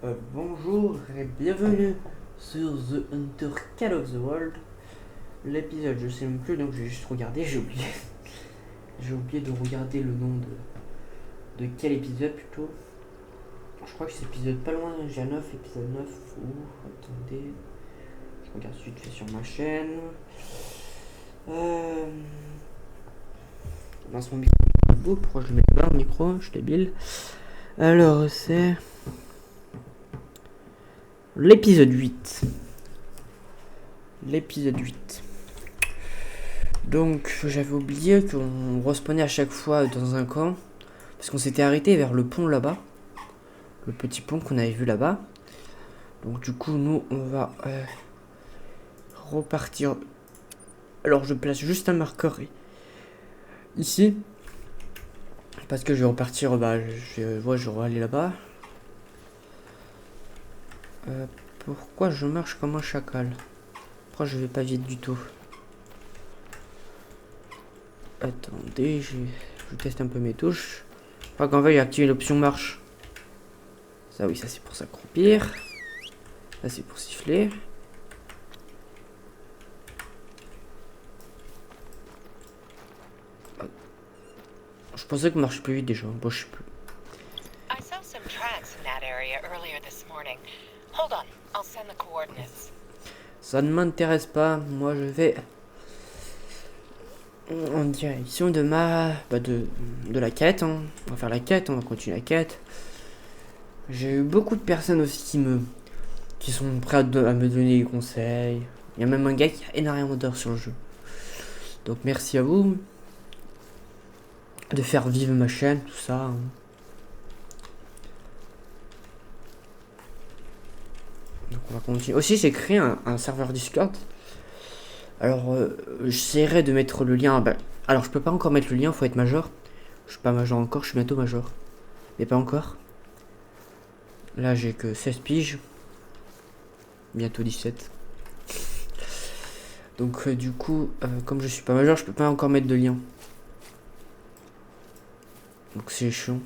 Bonjour et bienvenue sur The Hunter Call of the World. L'épisode, je sais même plus, donc j'ai juste regardé, j'ai oublié. J'ai oublié de regarder le nom de quel épisode plutôt. Je crois que c'est épisode pas loin, j'ai 9, épisode 9. Attendez, je regarde tout de suite fait sur ma chaîne. Euh... Dans mon micro, pourquoi je le mets là, le micro, je suis débile. Alors c'est l'épisode 8. L'épisode 8. Donc j'avais oublié qu'on respawnait à chaque fois dans un camp. Parce qu'on s'était arrêté vers le pont là-bas. Le petit pont qu'on avait vu là-bas. Donc du coup nous on va repartir. Alors je place juste un marqueur ici. Parce que je vais repartir, je vais aller là-bas. Pourquoi je marche comme un chacal? Pourquoi je vais pas vite du tout? Attendez, je teste un peu mes touches. Je crois qu'en fait j'ai activé l'option marche. Ça oui, ça c'est pour s'accroupir. Ça c'est pour siffler. Je pensais que marche plus vite déjà. Bon, je sais plus. I saw some tracks in that area earlier this morning. Hold on, I'll send the coordinates. Ça ne m'intéresse pas. Moi je vais en direction de de la quête. Hein. On va faire la quête, on va continuer la quête. J'ai eu beaucoup de personnes aussi qui sont prêtes à me donner des conseils. Il y a même un gars qui a énormément d'heures sur le jeu. Donc merci à vous de faire vivre ma chaîne, tout ça. Hein. Donc on va continuer. Aussi j'ai créé un serveur Discord. Alors j'essaierai de mettre le lien. Alors je peux pas encore mettre le lien, faut être major. Je suis pas major encore, je suis bientôt major. Mais pas encore. Là j'ai que 16 piges. Bientôt 17. Donc du coup, comme je suis pas majeur, je peux pas encore mettre de lien. Donc c'est chiant.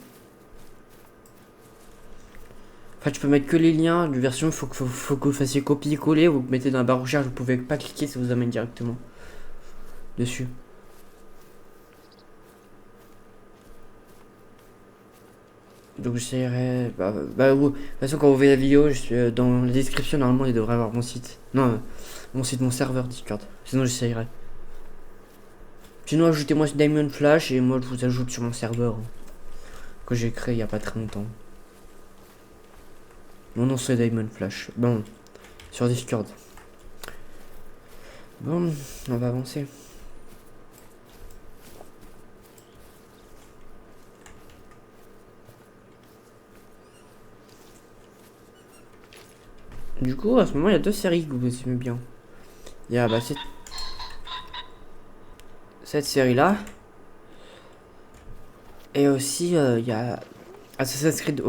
En fait, je peux mettre que les liens de version, faut que vous fassiez copier-coller, vous mettez dans la barre de recherche, vous pouvez pas cliquer, ça vous amène directement dessus. Donc j'essaierai. De toute façon, quand vous voyez la vidéo, dans la description, normalement, il devrait avoir mon site. Non, mon site, mon serveur Discord. Sinon, j'essaierai. Sinon, ajoutez-moi sur Diamond Flash et moi, je vous ajoute sur mon serveur que j'ai créé il y a pas très longtemps. Mon nom, c'est Diamond Flash. Bon, sur Discord. Bon, on va avancer. Du coup, à ce moment, il y a deux séries que vous aimez bien. Il y a cette série-là. Et aussi, il y a Assassin's Creed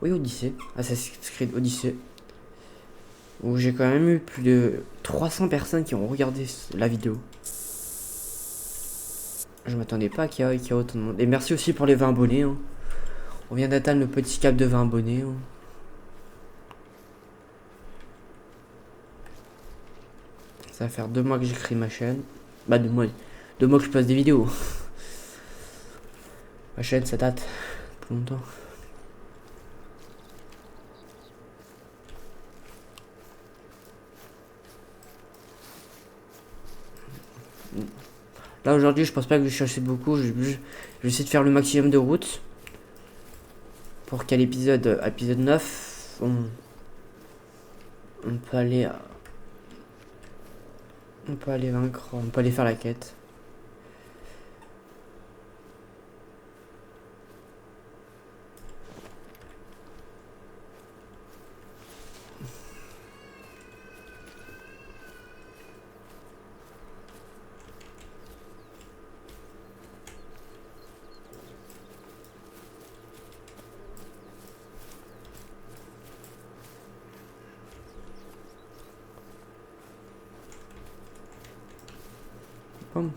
oui, Odyssey. Assassin's Creed Odyssey. Où j'ai quand même eu plus de 300 personnes qui ont regardé la vidéo. Je m'attendais pas qu'il y ait autant de monde. Et merci aussi pour les 20 abonnés. Hein. On vient d'atteindre le petit cap de 20 abonnés. Hein. Ça va faire 2 mois que j'ai créé ma chaîne. Bah 2 mois que je passe des vidéos. Ma chaîne ça date plus longtemps. Là aujourd'hui je pense pas que je vais chercher beaucoup. Je vais essayer de faire le maximum de routes. Pour qu'à épisode 9 on peut aller vaincre, on peut aller faire la quête. Bon.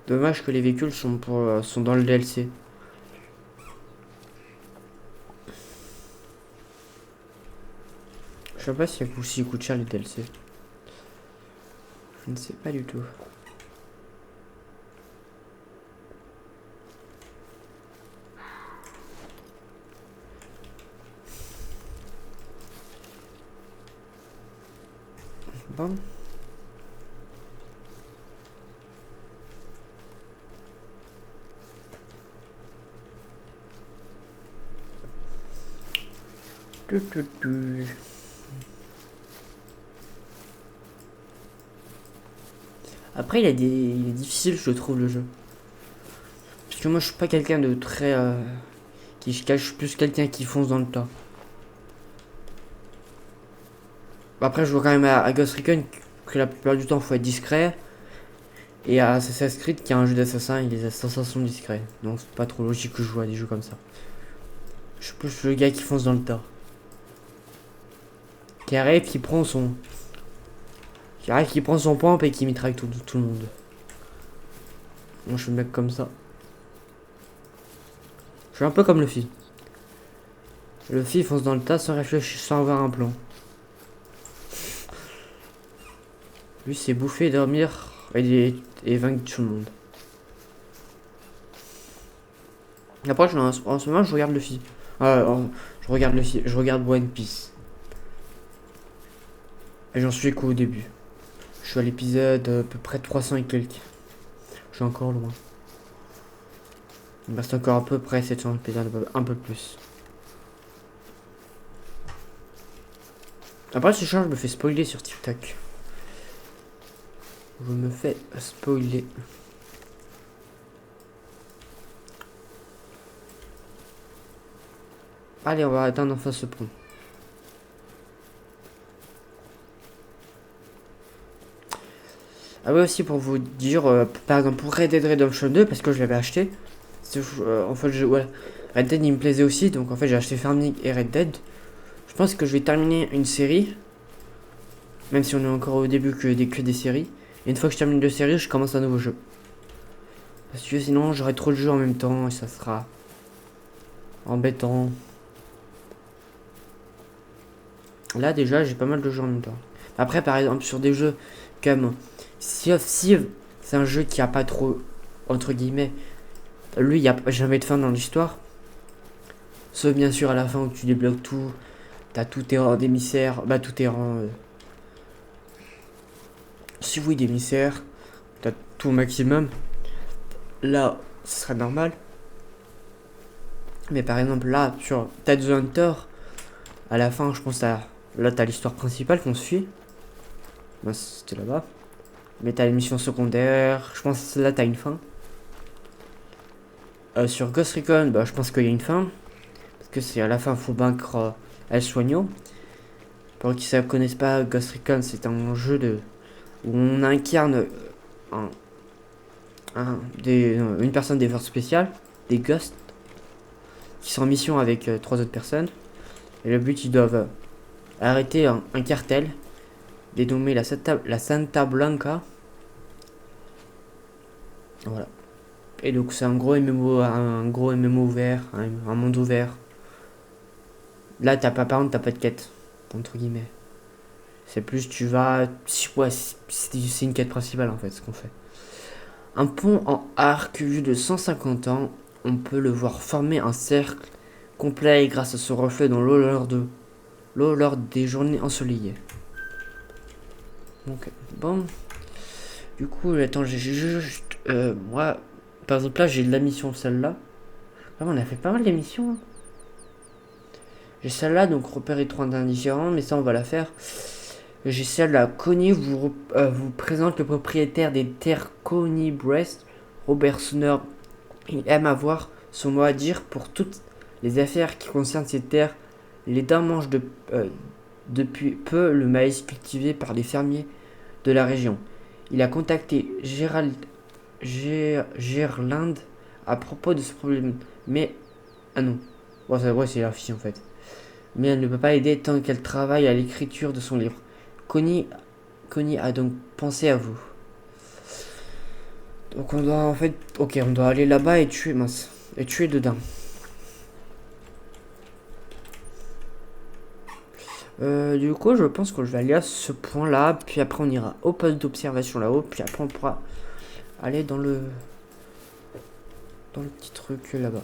Dommage que les véhicules sont dans le DLC. Je sais pas s'il coûte cher les DLC. Je ne sais pas du tout. Bon. Après, il est difficile, je trouve, le jeu. Parce que moi, je suis pas quelqu'un de très... qui se cache, je suis plus quelqu'un qui fonce dans le tas. Après, je vois quand même à Ghost Recon que la plupart du temps, il faut être discret. Et à Assassin's Creed, qui est un jeu d'assassin, les assassins sont discrets. Donc, c'est pas trop logique que je joue à des jeux comme ça. Je suis plus le gars qui fonce dans le tas. Qui arrive, qui prend son... qui prend son pompe et qui mitraille tout le monde. Moi, je suis le mec comme ça. Je suis un peu comme le fil. Le fil fonce dans le tas sans réfléchir, sans avoir un plan. Lui, c'est bouffer, dormir et vaincre tout le monde. Après, en ce moment, je regarde le fil. Je regarde One Piece. Et j'en suis qu'au début. Je suis à l'épisode à peu près 300 et quelques. Je suis encore loin. Il me reste encore à peu près 700 épisodes, un peu plus. Après, ce genre, je me fais spoiler sur TikTok. Je me fais spoiler. Allez, on va atteindre enfin ce pont. Ah ouais, aussi pour vous dire, par exemple pour Red Dead Redemption 2, parce que je l'avais acheté. En fait, ouais, Red Dead il me plaisait aussi, donc en fait j'ai acheté Farming et Red Dead. Je pense que je vais terminer une série, même si on est encore au début que des séries. Et une fois que je termine 2 séries, je commence un nouveau jeu. Parce que sinon j'aurai trop de jeux en même temps et ça sera embêtant. Là déjà j'ai pas mal de jeux en même temps. Après par exemple sur des jeux comme Sea of Thieves, c'est un jeu qui a pas trop, entre guillemets, lui il n'y a jamais de fin dans l'histoire. Sauf bien sûr à la fin où tu débloques tout. T'as tous tes rangs d'émissaires. Bah tous tes rangs. Si oui d'émissaires. T'as tout au maximum. Là, ce serait normal. Mais par exemple là, sur Dead the Hunter, à la fin je pense là t'as l'histoire principale qu'on suit. Bah c'était là-bas. Mais t'as les missions secondaires. Je pense là t'as une fin. Sur Ghost Recon, bah je pense qu'il y a une fin. Parce que c'est à la fin faut vaincre El Sueño. Pour qui ne connaissent pas, Ghost Recon c'est un jeu où on incarne une personne des forces spéciales, des Ghosts, qui sont en mission avec 3 autres personnes. Et le but, ils doivent arrêter un cartel, dénommé la Santa Blanca. Voilà. Et donc c'est un gros MMO ouvert, un monde ouvert. Là, par contre, t'as pas de quête, entre guillemets. C'est plus tu vas... Ouais, c'est une quête principale en fait, ce qu'on fait. Un pont en arc vu de 150 ans, on peut le voir former un cercle complet grâce à son reflet dans l'eau lors des journées ensoleillées. Donc, bon. Du coup, attends, j'ai juste... moi, par exemple, là, j'ai de la mission, celle-là. Ah, on a fait pas mal d'émissions. Hein. J'ai celle-là, donc repérer 3 indifférents, mais ça, on va la faire. J'ai celle-là. Connie vous présente le propriétaire des terres Connie Brest, Robert Sonner. Il aime avoir son mot à dire pour toutes les affaires qui concernent ces terres. Les dames mangent depuis peu le maïs cultivé par les fermiers de la région. Il a contacté Gerlinde à propos de ce problème. Mais... Ah non. Ouais, c'est la fille en fait. Mais elle ne peut pas aider tant qu'elle travaille à l'écriture de son livre. Connie a donc pensé à vous. Donc on doit en fait... Ok, on doit aller là-bas et tuer... Mince. Et tuer dedans. Du coup, je pense que je vais aller à ce point-là, puis après on ira au poste d'observation là-haut, puis après on pourra aller dans le petit truc là-bas.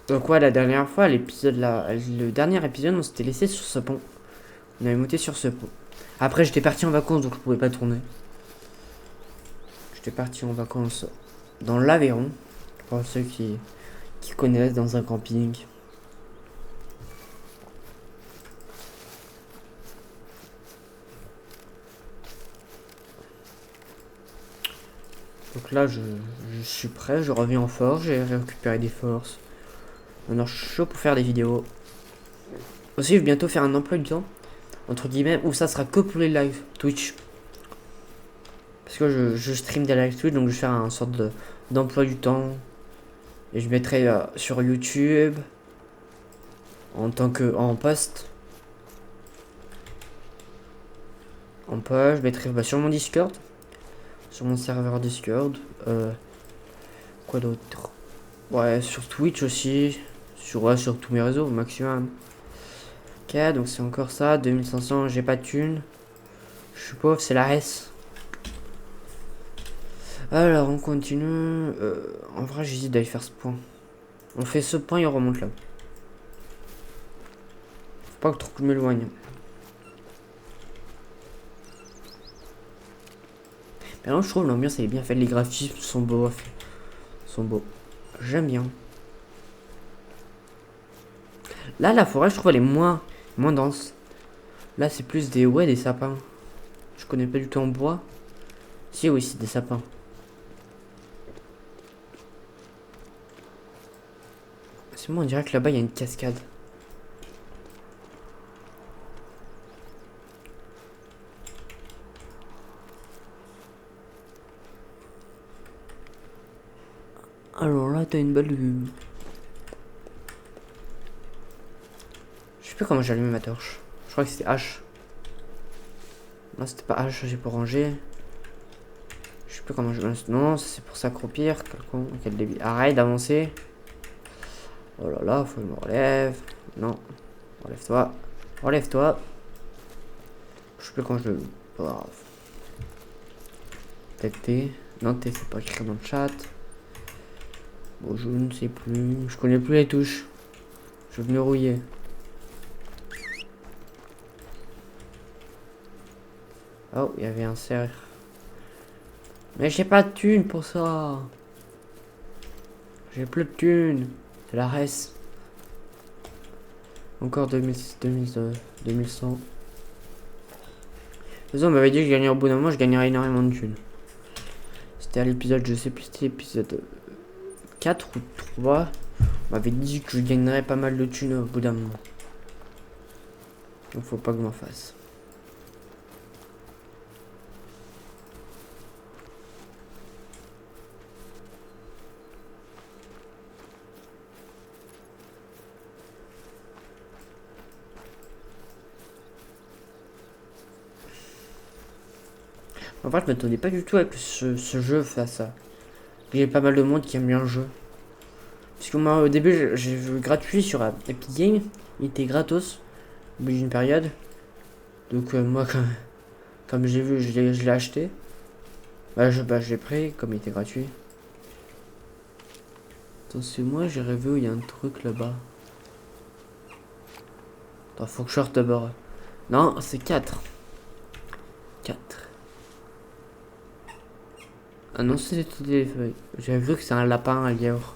Donc ouais, la dernière fois, le dernier épisode, on s'était laissé sur ce pont. On avait monté sur ce pont. Après, j'étais parti en vacances, donc je pouvais pas tourner. J'étais parti en vacances dans l'Aveyron, pour ceux qui connaissent, dans un camping. Donc là, je suis prêt, je reviens en force, j'ai récupéré des forces. Maintenant, je suis chaud pour faire des vidéos. Aussi, je vais bientôt faire un emploi du temps, entre guillemets, où ça sera que pour les lives Twitch. Parce que je stream des lives Twitch, donc je vais faire un sorte d'emploi du temps. Et je mettrai sur YouTube, en post. En post, je mettrai sur mon Discord. Sur mon serveur Discord. Quoi d'autre? Ouais, sur Twitch aussi. Sur tous mes réseaux au maximum. Ok, donc c'est encore ça. 2500, j'ai pas de thunes. Je suis pauvre, c'est la S. Alors, on continue. En vrai, j'hésite d'aller faire ce point. On fait ce point et on remonte là. Faut pas que trop que je m'éloigne. Mais non, je trouve l'ambiance elle est bien faite. Les graphismes sont beaux. J'aime bien. Là, la forêt, je trouve elle est moins dense. Là, c'est plus des sapins. Je connais pas du tout en bois. Si, oui, c'est des sapins. C'est moi, on dirait que là-bas, il y a une cascade. Alors là, t'as une belle vue. Je sais plus comment j'ai allumé ma torche. Je crois que c'était H. Non, c'était pas H, j'ai pour ranger. Je sais plus comment je... Non, c'est pour s'accroupir. Quel débit. Arrête d'avancer. Oh là là, faut que je me relève. Non. Relève-toi. Relève-toi. Je sais plus quand je le... Pas grave. Peut-être T. Non, T, c'est pas écrit dans le chat. Bon, je ne sais plus. Je connais plus les touches. Je vais me rouiller. Oh, il y avait un cerf. Mais j'ai pas de thunes pour ça. J'ai plus de thunes. C'est la res. Encore 2100. De toute façon, on m'avait dit que je gagnerais au bout d'un mois, je gagnerais énormément de thunes. C'était à l'épisode, je sais plus, c'était l'épisode 4 ou 3. On m'avait dit que je gagnerais pas mal de thunes au bout d'un moment. Donc faut pas que je m'en fasse. En fait, je m'attendais pas du tout avec ce jeu face à. Il y a pas mal de monde qui aime bien le jeu. Parce que moi, au début, j'ai vu gratuit sur Epic Games. Il était gratos au bout d'une période. Donc, moi, comme j'ai vu, je l'ai acheté. Je l'ai pris comme il était gratuit. Attends, c'est moi, j'ai rêvé où il y a un truc là-bas. Attends, faut que je sorte d'abord. Non, c'est 4. 4. Ah non, c'est des feuilles. J'avais vu que c'est un lapin, un lièvre.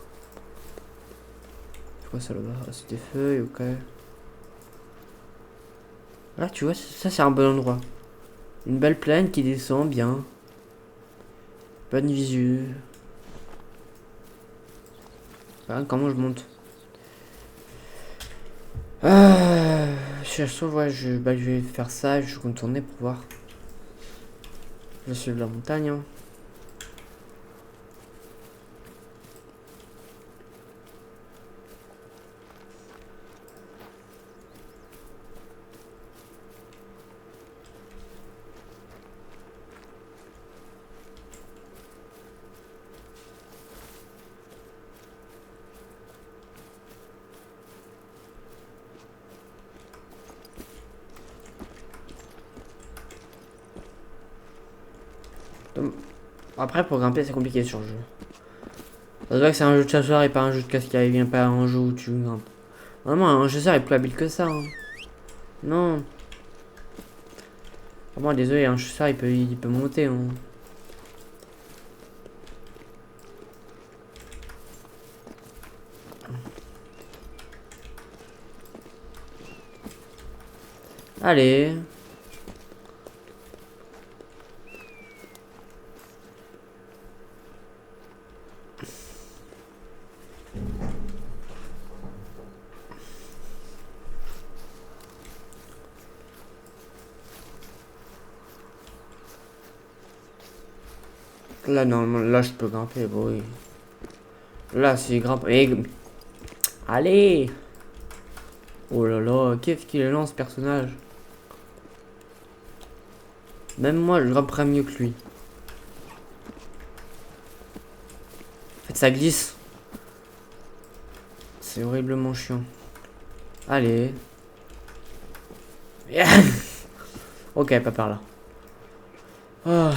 C'est quoi ça là-bas? Ah, c'est des feuilles, ok. Là, tu vois, ça c'est un bon endroit. Une belle plaine qui descend bien. Bonne visu. Ah, comment je monte? Je trouve, ouais, je vais faire ça, je vais contourner pour voir. Je vais suivre la montagne. Hein. Après, pour grimper, c'est compliqué sur le jeu. Ça se voit que c'est un jeu de chasseur et pas un jeu de casse qui vient pas un jeu où tu grimpes. Vraiment, un chasseur est plus habile que ça. Hein. Non. Vraiment, désolé, un chasseur il peut monter. Hein. Allez. Là, normalement, là, je peux grimper, bon, oui. Là, si je grimpe... Allez. Oh là là, qu'est-ce qu'il est lent, ce personnage. Même moi, je grimperais mieux que lui. En fait, ça glisse. C'est horriblement chiant. Allez. Ok, pas par là. Oh.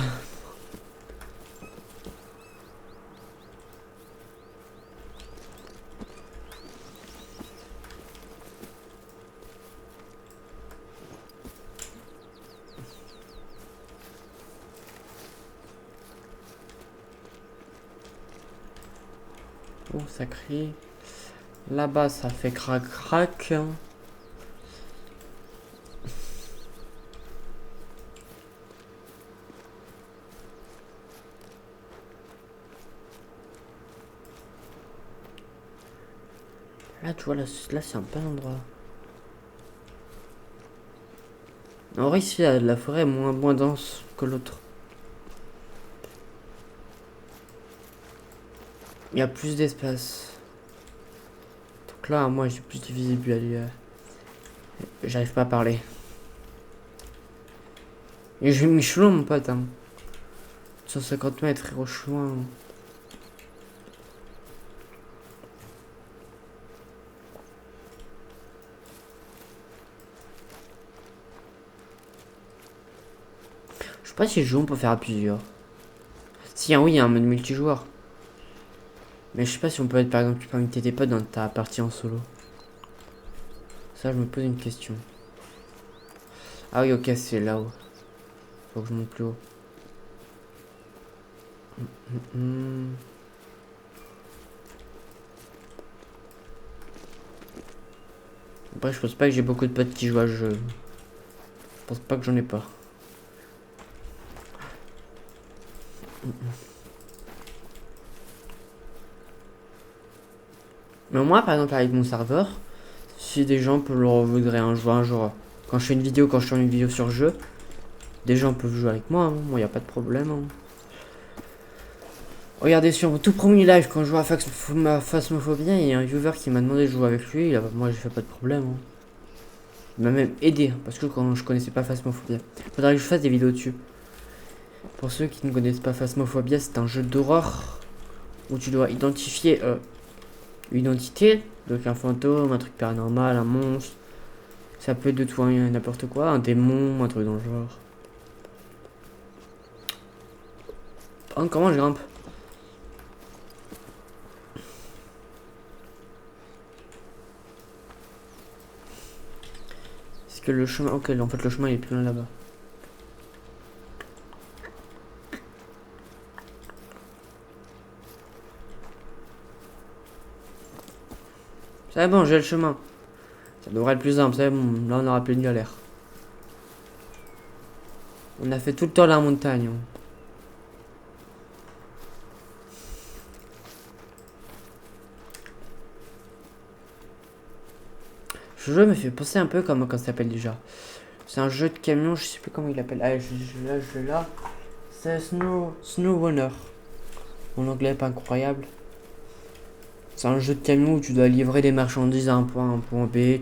Oh, ça crie. Là-bas, ça fait crac crac. Là, tu vois, là c'est un bon endroit. En vrai, ici, la forêt est moins dense que l'autre. Il y a plus d'espace. Donc là, moi, j'ai plus de visibilité. J'arrive pas à parler. Et je suis loin, mon pote. Hein. 150 mètres, frérot, je suis loin. Je sais pas si je joue, on peut faire à plusieurs. Si, hein, oui, il y a un mode multijoueur. Mais je sais pas si on peut être, par exemple, tu peux inviter tes potes dans ta partie en solo. Ça, je me pose une question. Ah oui, ok, c'est là-haut. Faut que je monte plus haut. Après, je pense pas que j'ai beaucoup de potes qui jouent à ce jeu. Je pense pas que j'en ai pas. Mais moi, par exemple, avec mon serveur, si des gens voudraient un jour, quand je fais une vidéo, quand je fais une vidéo sur le jeu, des gens peuvent jouer avec moi. Hein. Moi, y a pas de problème. Hein. Regardez sur mon tout premier live quand je jouais à Phasmophobia, il y a un viewer qui m'a demandé de jouer avec lui. Moi, j'ai fait pas de problème. Hein. Il m'a même aidé parce que quand je connaissais pas Phasmophobia, faudrait que je fasse des vidéos dessus. Pour ceux qui ne connaissent pas Phasmophobia, c'est un jeu d'horreur où tu dois identifier une entité, donc un fantôme, un truc paranormal, un monstre. Ça peut être de tout, n'importe quoi, un démon, un truc dans le genre. Oh, comment je grimpe? Est-ce que le chemin... Ok, en fait le chemin il est plus loin là-bas. C'est bon, j'ai le chemin. Ça devrait être plus simple, c'est bon, là on aura plus de galère. On a fait tout le temps la montagne. Hein. Ce jeu me fait penser un peu comme ça s'appelle déjà. C'est un jeu de camion, je sais plus comment il appelle. Allez, je l'ai là. C'est Snow Runner. Mon anglais est pas incroyable. C'est un jeu de camion où tu dois livrer des marchandises à un point B.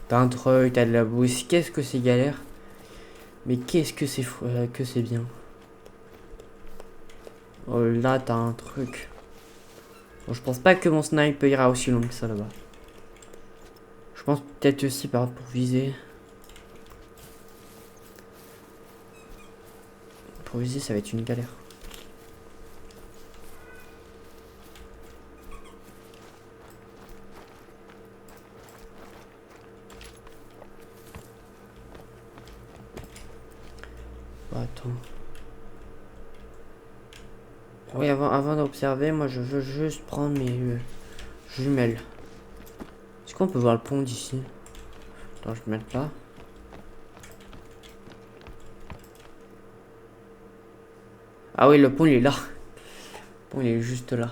T'as un truck, t'as de la bouse. Qu'est-ce que c'est galère. Mais qu'est-ce que c'est bien. Oh là, t'as un truc. Bon, je pense pas que mon snipe ira aussi long que ça là-bas. Je pense peut-être aussi par pour viser. Pour viser, ça va être une galère. Attends. Oui, avant d'observer, moi je veux juste prendre mes jumelles. Est-ce qu'on peut voir le pont d'ici? Attends, je vais mettre là. Ah oui, le pont il est là. Le pont il est juste là.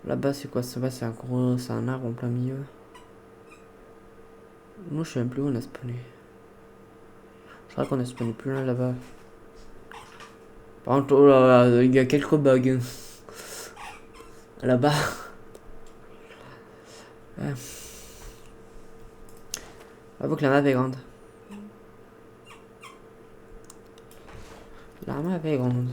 Là-bas c'est quoi? Ça va, c'est un arbre en plein milieu. Moi je sais même plus où on a spawné. Je crois qu'on a spawné plus loin là-bas. Par contre, oh là là, il y a quelques bugs. Là-bas. Ouais. Avoue que la map est grande. La map est grande.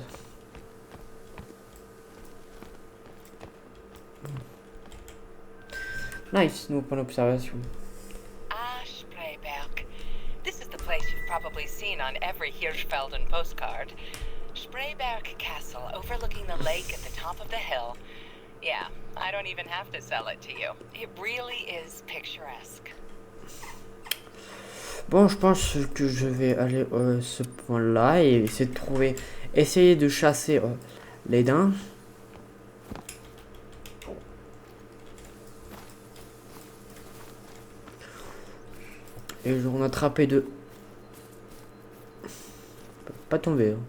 Nice, nouveau point d'observation. Ah, Sprayberg. This is the place you've probably seen on every Hirschfelden postcard. Sprayberg Castle, overlooking the lake at the top of the hill. Yeah, I don't even have to sell it to you. It really is picturesque. Bon, je pense que je vais aller à ce point-là et essayer de trouver, essayer de chasser les daims. Et je vais en attraper deux. Pas tomber. Hein.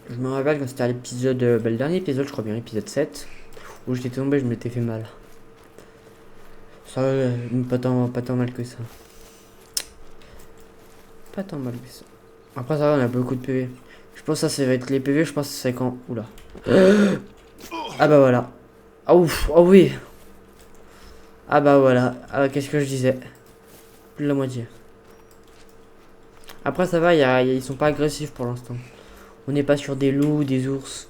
Je me rappelle quand c'était à l'épisode, le dernier épisode, je crois bien, l'épisode 7, où j'étais tombé, je m'étais fait mal. Ça, pas tant mal que ça. Pas tant mal que ça. Après ça va, on a beaucoup de PV. Je pense que ça va être les PV, je pense que c'est quand... Oula. Ah bah voilà. Ah ouf, oh oui. Ah bah voilà. Ah, qu'est-ce que je disais? Plus de la moitié. Après ça va, ils sont pas agressifs pour l'instant. On n'est pas sur des loups, des ours.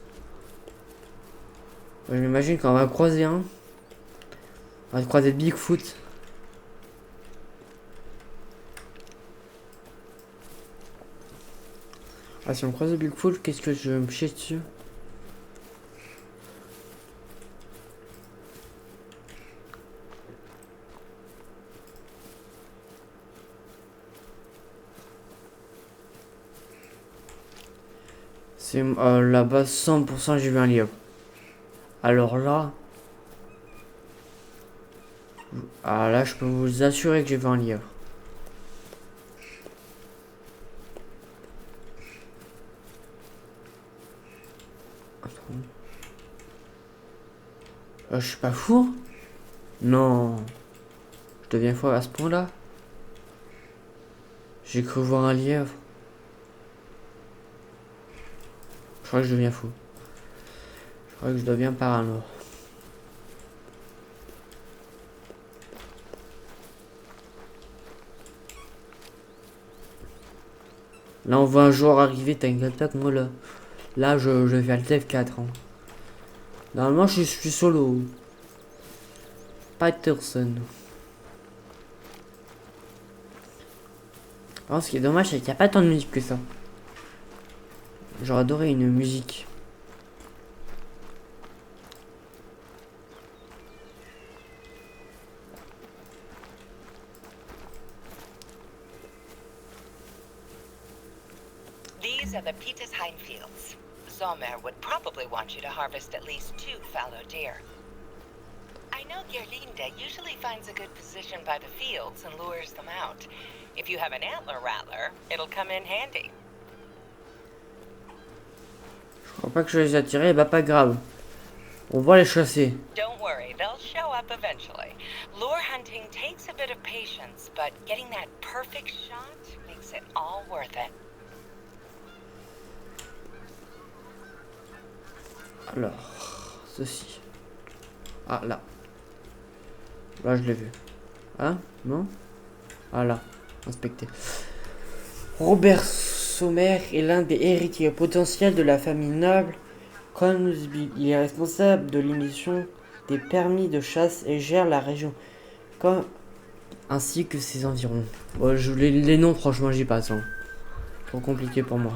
Je m'imagine quand on va croiser un. On va croiser Bigfoot. Ah, si on croise Bigfoot, qu'est-ce que je vais me chier dessus? C'est là-bas, 100% j'ai vu un lièvre. Alors là... Ah là, je peux vous assurer que j'ai vu un lièvre. Je suis pas fou? Non. Je deviens fou à ce point-là? J'ai cru voir un lièvre. Je crois que je deviens fou. Je crois que je deviens parano. Là, on voit un joueur arriver, t'inquiète pas que moi, là je vais le TF4. Hein. Normalement, je suis solo. Patterson. Alors, ce qui est dommage, c'est qu'il n'y a pas tant de musique que ça. J'aurais adoré une musique. These are the Petersheim fields. Zomer would probably want you to harvest at least 2 fallow deer. I know Gerlinde usually finds a good position by the fields and lures them out. If you have an antler rattler, it'll come in handy. Je crois pas que je vais les attirer, bah pas grave. On va les chasser. Don't worry, they'll show up eventually. Lure hunting takes a bit of patience, but getting that perfect shot makes it all worth it. Alors, ceci. Ah, là. Là, je l'ai vu. Hein? Non? Ah, là. Inspecter. Robert Sommer est l'un des héritiers potentiels de la famille noble Crosby. Il est responsable de l'émission des permis de chasse et gère la région ainsi que ses environs. Bon, les noms, franchement, j'y passe. Hein. Trop compliqué pour moi.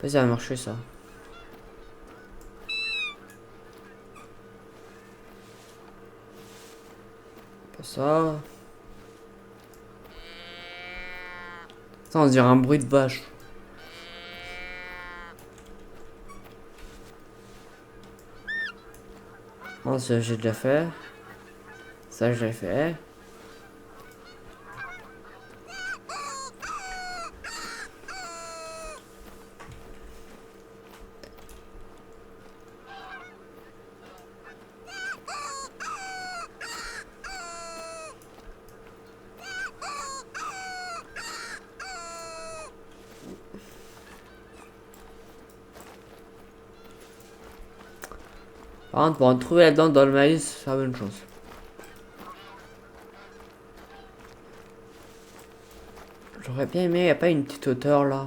Vas-y, ça va marcher ça. Pas ça. Ça, on dirait un bruit de vache. Oh, ça j'ai déjà fait. Ça j'ai fait. Par contre, pour en trouver là-dedans dans le maïs, ça a bonne chance. J'aurais bien aimé, y a pas une petite hauteur là.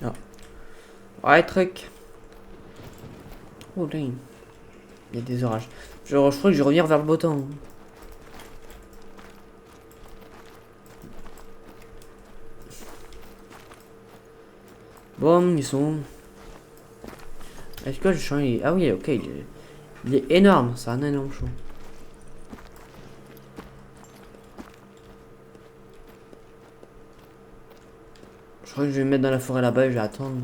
Ah. Ouais, truc. Oh, là, il y a des orages. Je crois que je vais revenir vers le beau temps. Bon, ils sont. Est-ce que le champ est... Ah oui, ok, il est énorme, c'est un énorme champ. Je crois que je vais me mettre dans la forêt là-bas et je vais attendre.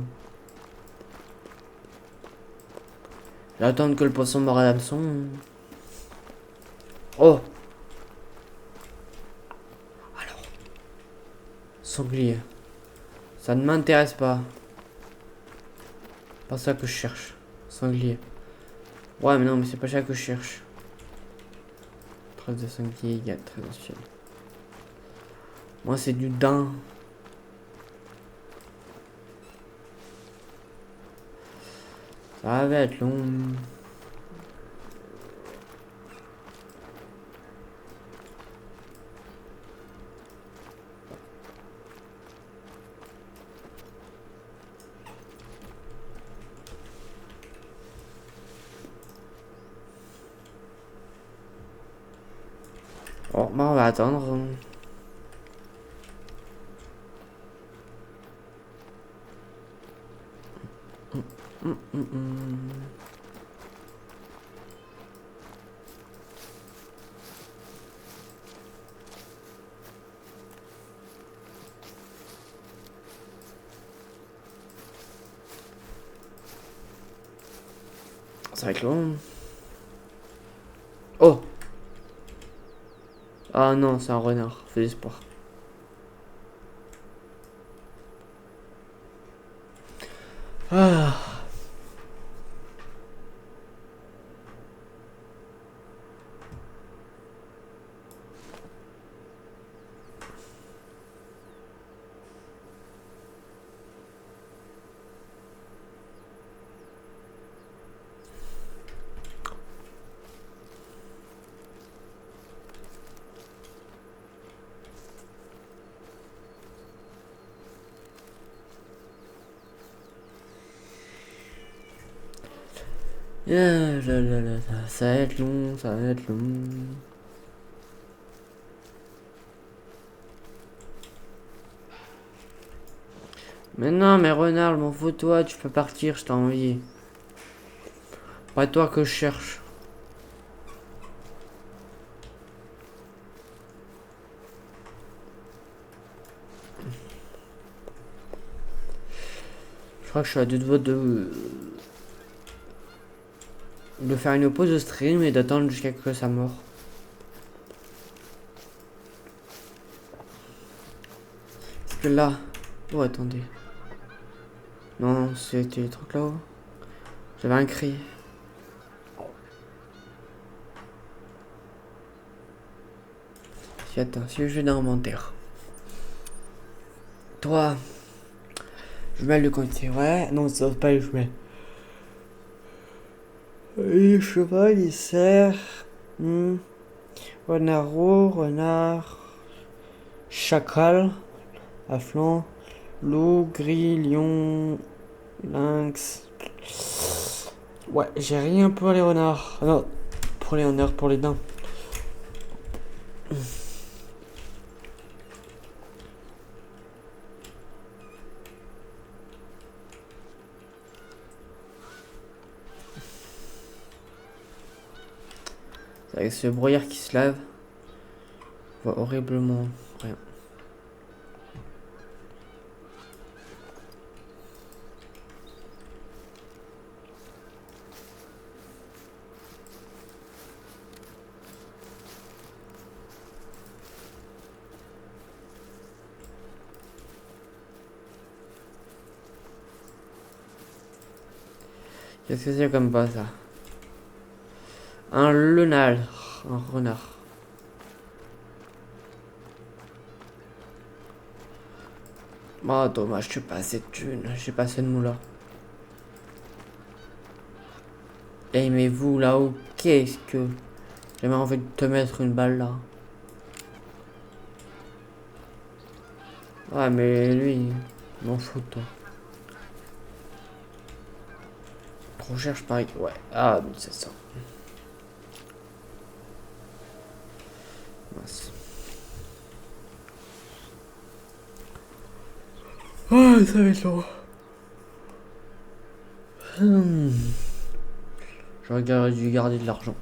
Je vais attendre que le poisson mord à l'hameçon. Oh! Alors. Sanglier. Ça ne m'intéresse pas. Pas ça que je cherche. Sanglier. Ouais, mais non, mais c'est pas ça que je cherche. Trace de sanglier, il y a très ancien. Moi, c'est du daim. Ça va être long. Oh, bah on va attendre. Ça va être long. Oh! Ah non, c'est un renard. Fais espoir. Ah! Ça va être long, ça va être long. Mais non, mais renard, m'en fous toi, tu peux partir, je t'ai envie. Pas toi que je cherche. Je crois que je suis à deux doigts de faire une pause de stream et d'attendre jusqu'à que ça meure. Parce que là... Oh, attendez. Non, c'était les trucs là-haut. J'avais un cri. Si, attends, si je vais dans l'inventaire. Toi, jumelle de côté, ouais. Non, ça va pas les jumelles. Les cheval, les cerfs. Renard roux, renard. Chacal. Afflant. Loup, gris, lion. Lynx. Ouais, j'ai rien pour les renards. Ah non, pour les renards, pour les dents. Avec ce brouillard qui se lave, on voit horriblement rien. Qu'est-ce que c'est comme pas ça? Un lenal, un renard. Oh dommage, je suis pas assez de thunes, j'ai pas assez de moula. Eh mais vous là-haut, qu'est-ce que... J'aimerais envie de te mettre une balle là. Ouais mais lui, m'en fout toi. Trop cher je parie. Ouais, ah 1700. Mince. Oh ça va être long. J'aurais dû garder de l'argent.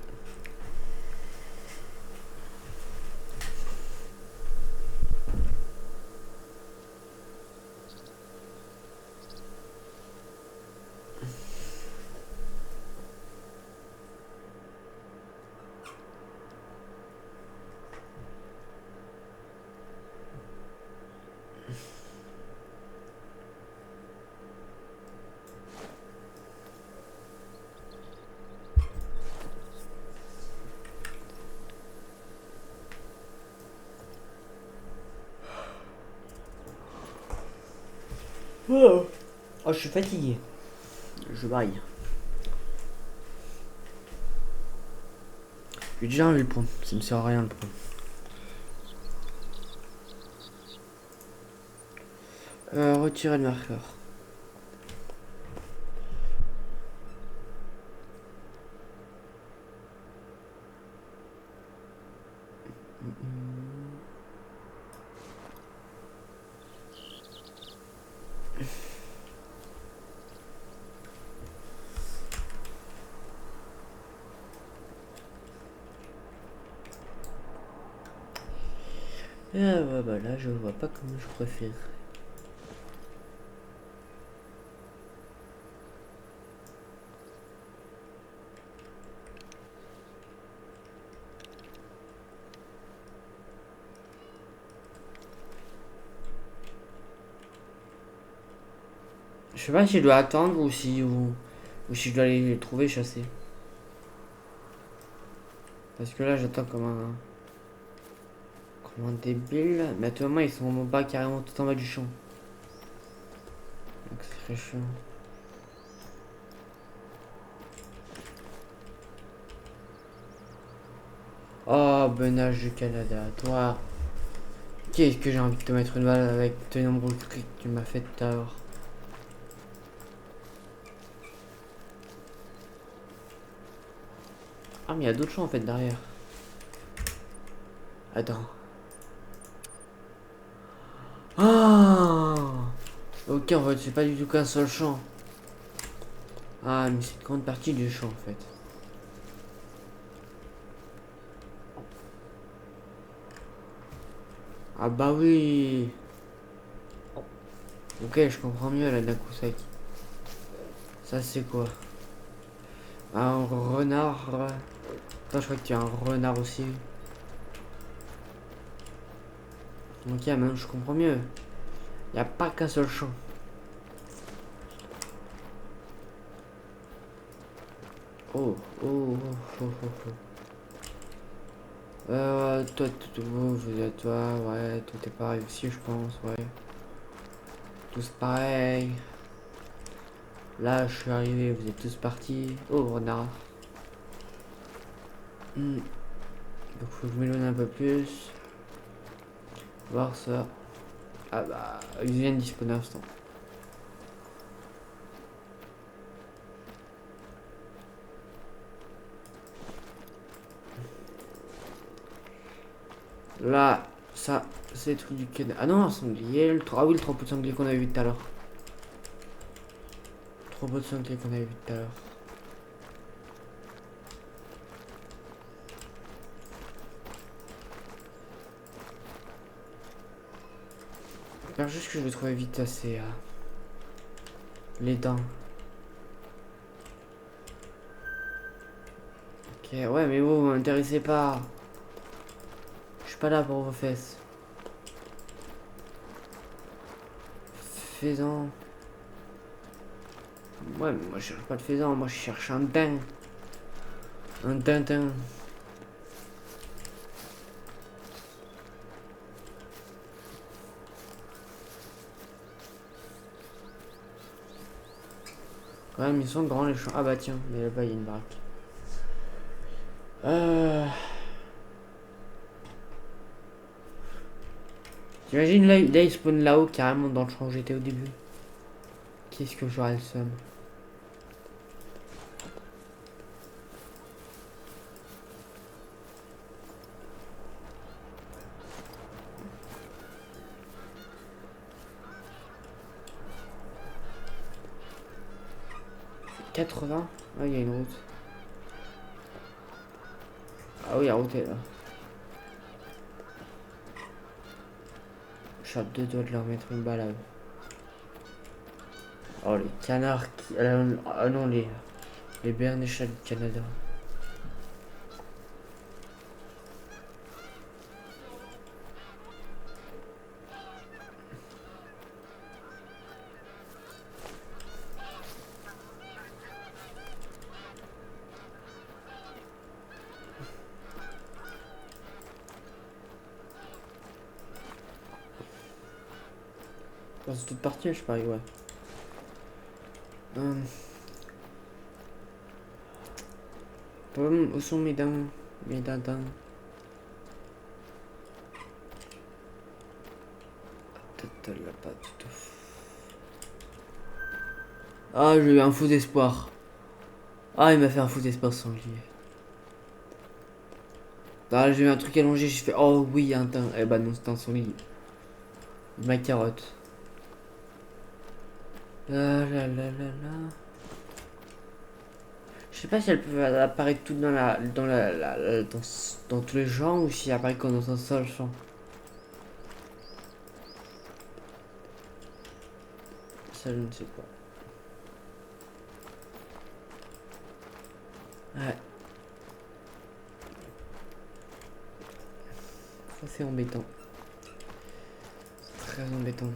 Oh, je suis fatigué. Je baille. J'ai déjà envie de le prendre, ça ne sert à rien de le prendre. Retirer le marqueur. Ah ouais, bah là je vois pas comme je préfère. Je sais pas si je dois attendre ou si je dois aller les trouver chasser. Parce que là j'attends comme un débile. Mais actuellement ils sont en bas carrément tout en bas du champ. Donc c'est très chiant. Oh benage du Canada, toi. Qu'est-ce que j'ai envie de te mettre une balle avec tes nombreux cris que tu m'as fait tout à l'heure. Ah mais il y a d'autres champs en fait derrière. Attends. Ah ok en fait c'est pas du tout qu'un seul champ. Ah mais c'est une grande partie du champ en fait. Ah bah oui. Ok je comprends mieux là d'un coup sec. Ça c'est quoi? Un renard. Attends je crois que tu as un renard aussi. Ok maintenant je comprends mieux. Y a pas qu'un seul champ. Oh. Vous êtes toi, ouais, tout est pareil aussi, je pense, ouais. Tous pareil. Là, je suis arrivé, vous êtes tous partis. Oh, renard. Donc, faut que je m'éloigne un peu plus. Voir ça. Ah bah, ils viennent disponible à l'instant. Là, ça, c'est le truc du canard. Ah non, un sanglier. Ah oui, le troupeau de sanglier qu'on avait vu tout à l'heure. Le troupeau de sanglier qu'on avait vu tout à l'heure. J'espère juste que je vais trouver vite assez les dents. Ok, ouais, mais vous m'intéressez pas. Je suis pas là pour vos fesses. Faisan. Ouais, mais moi je cherche pas de faisan, moi je cherche un daim. Un tintin. Quand même, ils sont grands les champs. Ah bah tiens, mais là-bas il y a une baraque. T'imagines là, il spawn là-haut carrément dans le champ où j'étais au début. Qu'est-ce que j'aurais le seum. 80. Ah, il y a une route. Ah oui, la route est là. Je suis à deux doigts de leur mettre une balade. Oh, les canards qui... Ah non, les bernéchats du Canada. Oh, c'est toute partie, je parie, ouais. Où sont mes dents? Mes dindins. Peut-être là pas du tout. Ah, j'ai eu un faux espoir. Ah, il m'a fait un faux espoir sanglier. Ah, j'ai eu un truc allongé, j'ai fait oh oui, il y a un teint. Eh bah non, c'est un sanglier. Ma carotte. La la la la la. Je sais pas si elle peut apparaître toute dans tous les champs ou si elle apparaît comme dans un seul champ. Ça, je ne sais pas. Ouais. Ça, c'est embêtant. C'est très embêtant.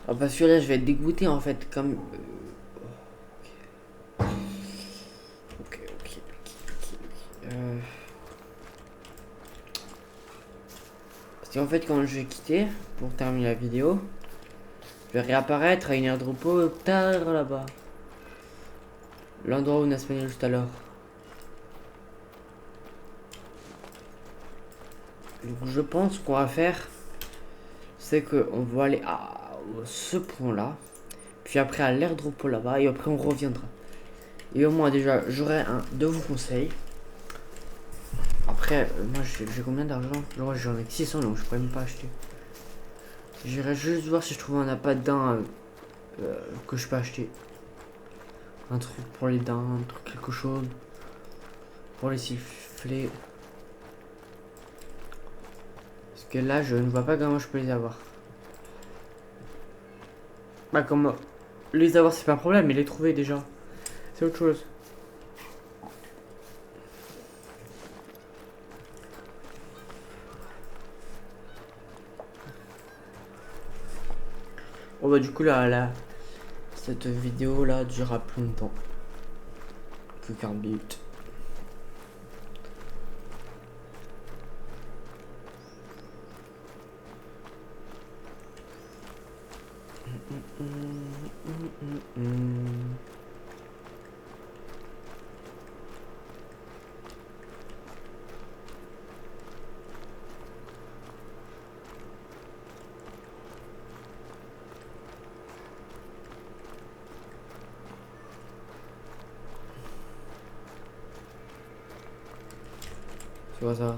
Ah, parce que là, je vais être dégoûté en fait, comme. Ok. Parce qu'en fait, quand je vais quitter pour terminer la vidéo, je vais réapparaître à une aire de repos tard là-bas. L'endroit où on a spawné juste à l'heure. Donc je pense qu'on va faire, c'est qu'on va aller à ce point-là, puis après à l'aire de repos là-bas, et après on reviendra. Et au moins déjà, j'aurai un de vos conseils. Après, moi j'ai combien d'argent? J'en ai 600, donc je pourrais même pas acheter. J'irai juste voir si je trouve un appât de dents que je peux acheter. Un truc pour les dents, un truc quelque chose. pour les siffler. Parce que là, je ne vois pas comment je peux les avoir. Bah, comment les avoir, c'est pas un problème, mais les trouver déjà, c'est autre chose. Bon bah du coup là, cette vidéo là durera plus longtemps que 40 minutes. Tu vois ça?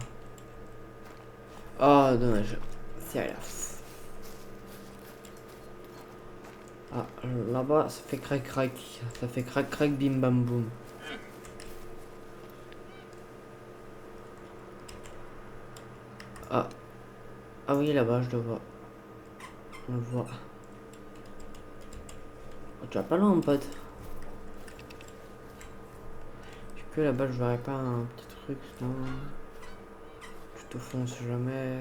Oh dommage, c'est rien. Ah là-bas ça fait crac crac, ça fait crac crac bim bam boum. Ah ah oui là-bas je le vois. Je le vois. Oh, tu vas pas loin mon pote. Du coup là-bas je verrais pas un petit truc non. Tout au fond on sait jamais.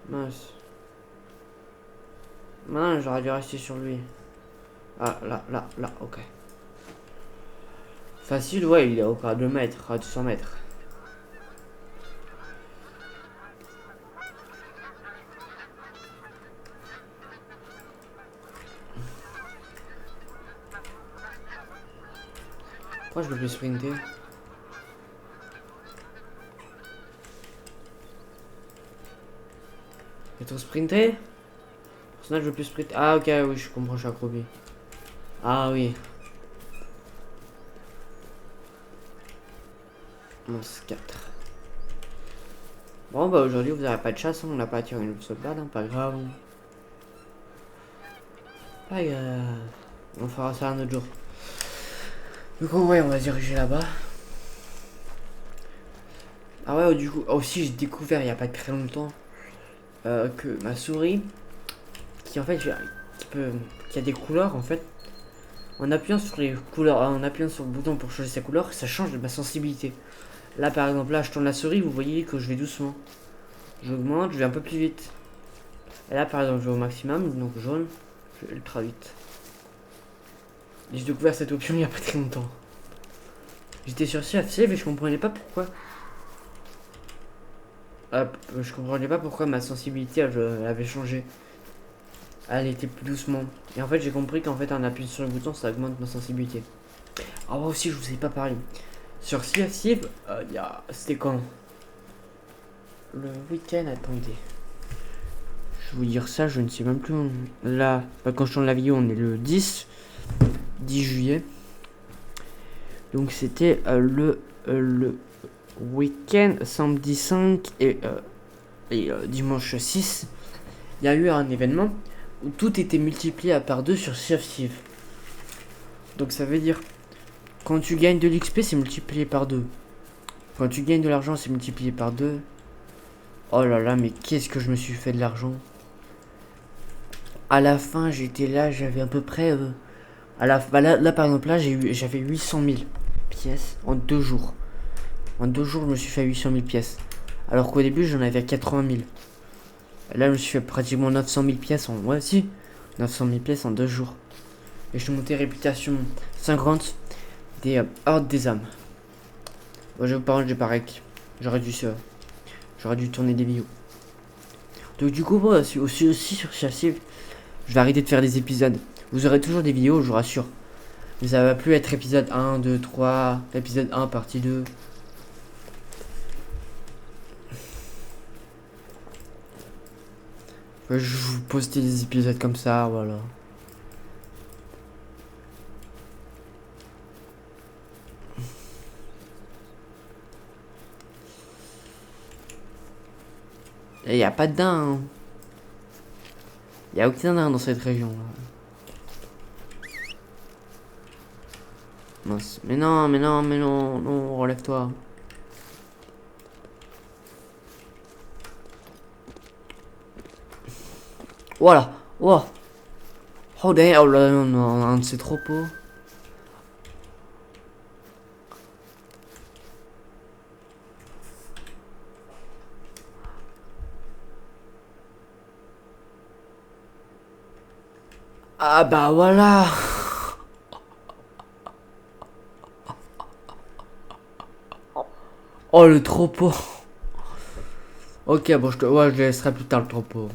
Mince. Mince, j'aurais dû rester sur lui. Ah là, ok. Facile, ouais, il est au à 2 mètres, à 200 mètres. Pourquoi je peux plus sprinter? J'ai trop sprinté? Personnage je veux plus sprinter. Ah ok, oui, je comprends, je suis accroupi. Ah oui. Mince 4. Bon bah aujourd'hui vous n'aurez pas de chasse, hein, on n'a pas tiré une sauvegarde, hein, pas grave. Pas grave. On fera ça un autre jour. Du coup ouais on va se diriger là-bas. Ah ouais du coup aussi j'ai découvert il n'y a pas très longtemps que ma souris qui en fait qui a des couleurs en fait. En appuyant sur les couleurs, en appuyant sur le bouton pour changer sa couleur, ça change de ma sensibilité. Là par exemple là je tourne la souris, vous voyez que je vais doucement. J'augmente, je vais un peu plus vite. Et là par exemple je vais au maximum, donc jaune, je vais ultra vite. J'ai découvert cette option il n'y a pas très longtemps. J'étais sur CFC mais je comprenais pas pourquoi. Je comprenais pas pourquoi ma sensibilité elle avait changé. Elle était plus doucement. Et en fait j'ai compris qu'en fait en appuyant sur le bouton ça augmente ma sensibilité. Ah moi aussi je vous ai pas parlé. Sur CFC, c'était quand? Le week-end, attendez. Je vais vous dire ça, je ne sais même plus. Là, quand je tourne la vidéo, on est le 10 juillet. Donc c'était le week-end, samedi 5 et dimanche 6. Il y a eu un événement où tout était multiplié par 2 sur CFC. Donc ça veut dire, quand tu gagnes de l'XP, c'est multiplié par 2. Quand tu gagnes de l'argent, c'est multiplié par 2. Oh là là, mais qu'est-ce que je me suis fait de l'argent. À la fin, j'étais là, j'avais à peu près... là, par exemple, là, j'avais 800 000 pièces en 2 jours. En 2 jours, je me suis fait 800 000 pièces. Alors qu'au début, j'en avais 80 000. Et là, je me suis fait pratiquement 900 000 pièces en... Ouais, si. 900 000 pièces en 2 jours. Et je suis monté réputation 50 des Hordes des âmes. Bon, je vous parle, j'ai pareil. J'aurais dû tourner des vidéos. Donc du coup, moi, aussi sur Chassis, je vais arrêter de faire des épisodes. Vous aurez toujours des vidéos, je vous rassure. Mais ça va plus être épisode 1, 2, 3, épisode 1, partie 2. Je vous poster des épisodes comme ça, voilà. Et il n'y a pas de daim. Hein. Il n'y a aucun daim dans cette région. Là. Mince. Mais non, mais non, mais non, non, relève-toi. Voilà. Oh. Oh, derrière, oh là, non, un de ces troupeaux. Ah bah voilà. Oh, le troupeau. Ok, bon, ouais, je laisserai plus tard le troupeau.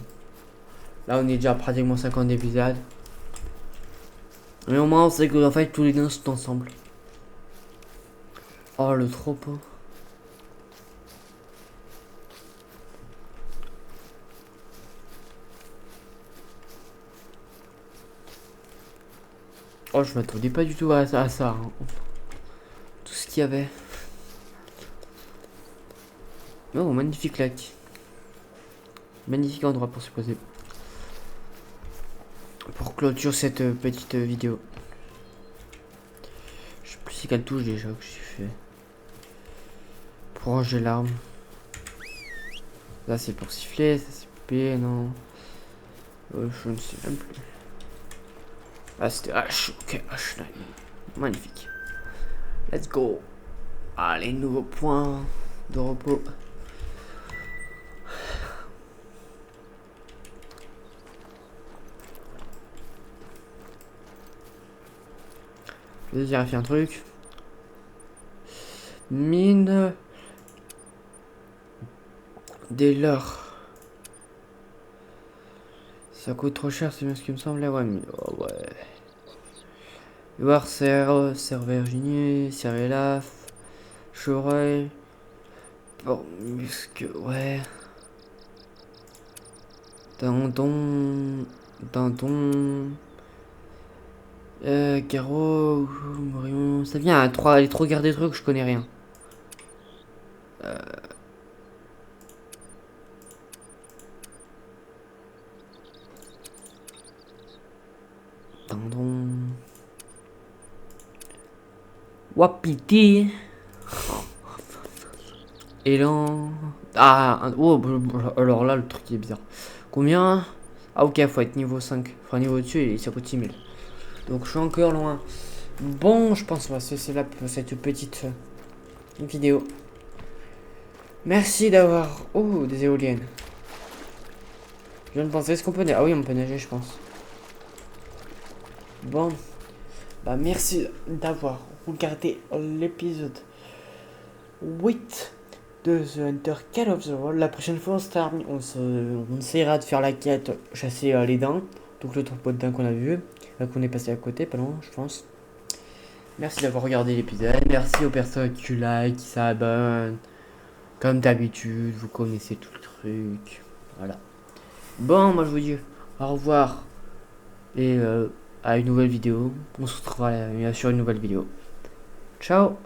Là, on est déjà pratiquement 50 épisodes. Mais au moins, on sait que en fait, tous les deux sont ensemble. Oh, le troupeau. Oh, je m'attendais pas du tout à ça. Hein. Tout ce qu'il y avait. Oh, magnifique lac. Magnifique endroit pour se poser. Pour clôturer cette petite vidéo. Je sais plus si quelle touche déjà que j'ai fait. Pour ranger l'arme. Là c'est pour siffler, ça c'est coupé, non. Je ne sais même plus. Ah c'était H, ok, H là. Magnifique. Let's go. Allez, nouveau point de repos. Vas-y, j'ai fait un truc. Mine. Dès lors. Ça coûte trop cher, c'est bien ce qui me semblait. Ouais, mais oh, ouais. Voir serre, Virginie, Cervelaf, Chevreuil. Bon, musque, ouais. Dindon. Garo, Morion. Ça vient à aller trop regarder des trucs, je connais rien. Dindon. Wapiti. Élan. Ah, oh, alors là, le truc est bizarre. Combien? Ah, ok, faut être niveau 5. Enfin, niveau dessus, et ça coûte 6000. Donc, je suis encore loin. Bon, je pense qu'on va se laisser là pour cette petite vidéo. Merci d'avoir... Oh, des éoliennes. Je ne pensais, est-ce qu'on peut nager? Ah oui, on peut nager, je pense. Bon. Bah, merci d'avoir regardé l'épisode 8 de The Hunter Call of the World. La prochaine fois, on essaiera de faire la quête chasser les daims. Donc le troupeau de daims qu'on a vu. Qu'on est passé à côté, pas loin, je pense. Merci d'avoir regardé l'épisode. Merci aux personnes qui like, qui s'abonnent. Comme d'habitude, vous connaissez tout le truc. Voilà. Bon, moi je vous dis au revoir. Et à une nouvelle vidéo. On se retrouvera sur une nouvelle vidéo. Ciao.